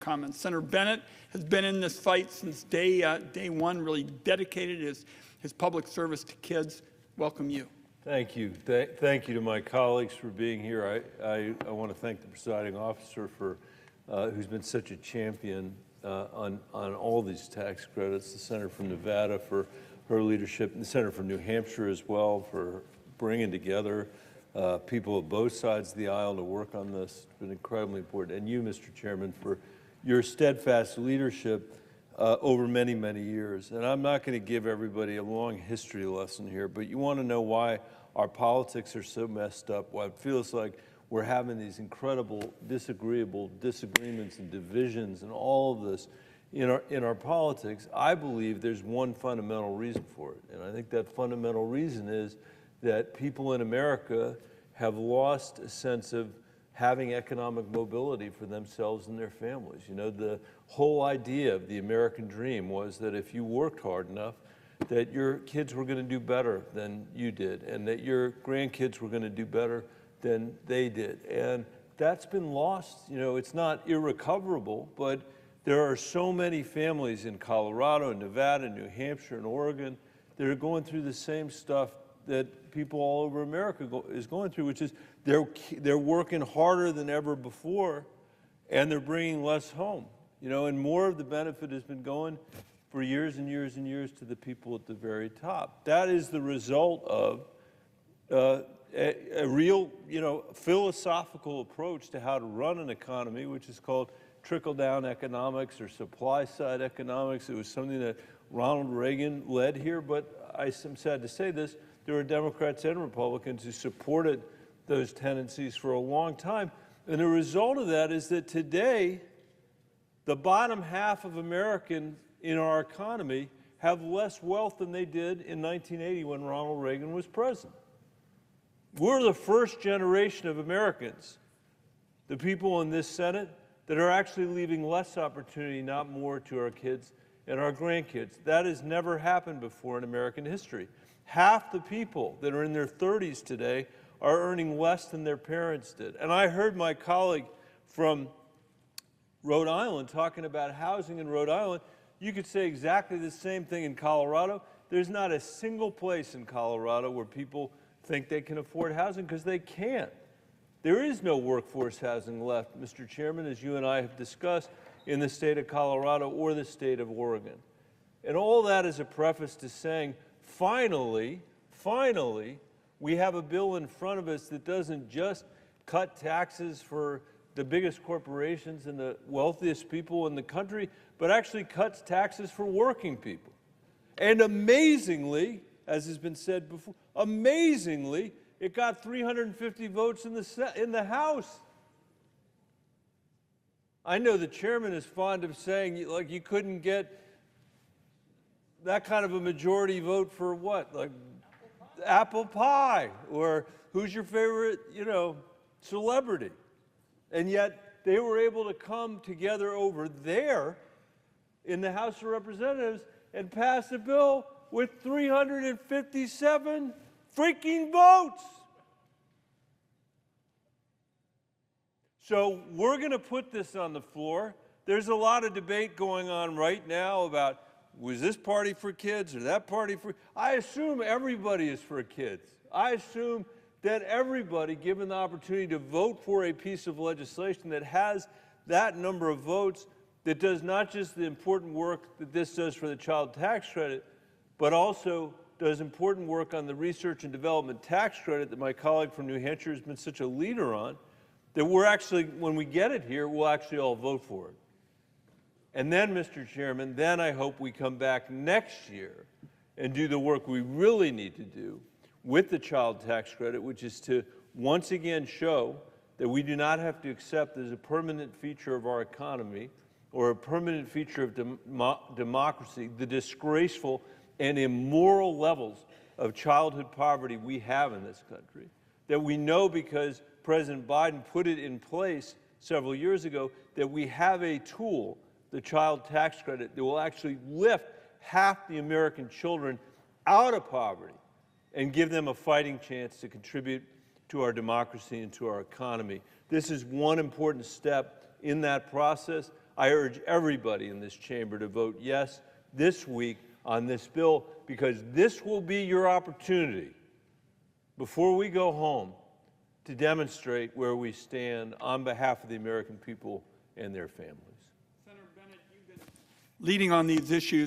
comments. Senator Bennet has been in this fight since day one, really dedicated his public service to kids. Welcome you. Thank you. Thank you to my colleagues for being here. I want to thank the presiding officer for who's been such a champion on all these tax credits, the senator from Nevada for her leadership, and the senator from New Hampshire as well for bringing together people of both sides of the aisle to work on this. It's been incredibly important. And you, Mr. Chairman, for your steadfast leadership over many, many years. And I'm not going to give everybody a long history lesson here, but you want to know why our politics are so messed up, why it feels like we're having these incredible disagreements and divisions and all of this in our politics. I believe there's one fundamental reason for it. And I think that fundamental reason is that people in America have lost a sense of having economic mobility for themselves and their families. You know, the whole idea of the American dream was that if you worked hard enough, that your kids were going to do better than you did, and that your grandkids were going to do better than they did. And that's been lost. You know, it's not irrecoverable, but there are so many families in Colorado, Nevada, New Hampshire, and Oregon that are going through the same stuff that people all over America is going through, which is they're working harder than ever before, and they're bringing less home. You know, and more of the benefit has been going for years and years and years to the people at the very top. That is the result of a real, you know, philosophical approach to how to run an economy, which is called trickle-down economics or supply-side economics. It was something that Ronald Reagan led here, but I'm sad to say this, there were Democrats and Republicans who supported those tendencies for a long time. And the result of that is that today, the bottom half of Americans in our economy have less wealth than they did in 1980 when Ronald Reagan was president. We're the first generation of Americans, the people in this Senate, that are actually leaving less opportunity, not more, to our kids and our grandkids. That has never happened before in American history. Half the people that are in their 30s today are earning less than their parents did. And I heard my colleague from Rhode Island talking about housing in Rhode Island. You could say exactly the same thing in Colorado. There's not a single place in Colorado where people think they can afford housing, because they can't. There is no workforce housing left, Mr. Chairman, as you and I have discussed, in the state of Colorado or the state of Oregon. And all that is a preface to saying, finally, we have a bill in front of us that doesn't just cut taxes for the biggest corporations and the wealthiest people in the country, but actually cuts taxes for working people. And amazingly, as has been said before, amazingly, it got 350 votes in the House. I know the chairman is fond of saying, like, you couldn't get that kind of a majority vote for what? Like apple pie, or who's your favorite, you know, celebrity? And yet they were able to come together over there in the House of Representatives and pass a bill with 357 freaking votes. So we're going to put this on the floor. There's a lot of debate going on right now about, was this party for kids or that party for... I assume everybody is for kids. I assume that everybody, given the opportunity to vote for a piece of legislation that has that number of votes, that does not just the important work that this does for the child tax credit, but also does important work on the research and development tax credit that my colleague from New Hampshire has been such a leader on, that we're actually, when we get it here, we'll actually all vote for it. And then, Mr. Chairman, then I hope we come back next year and do the work we really need to do with the child tax credit, which is to once again show that we do not have to accept as a permanent feature of our economy or a permanent feature of democracy the disgraceful and immoral levels of childhood poverty we have in this country, that we know because President Biden put it in place several years ago, that we have a tool, the child tax credit, that will actually lift half the American children out of poverty and give them a fighting chance to contribute to our democracy and to our economy. This is one important step in that process. I urge everybody in this chamber to vote yes this week on this bill, because this will be your opportunity before we go home to demonstrate where we stand on behalf of the American people and their families. Senator Bennet, you've been leading on these issues